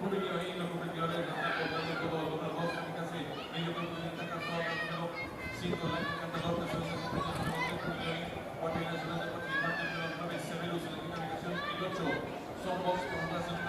Pubblico inno, pubblico regolamento, todo la voz, fíjense, medio grupo de esta canción, número 5, la encantador de Asociación de Público Guardia Nacional de Participante, número 9, Severus, la navegación, y 8, son voz, por razón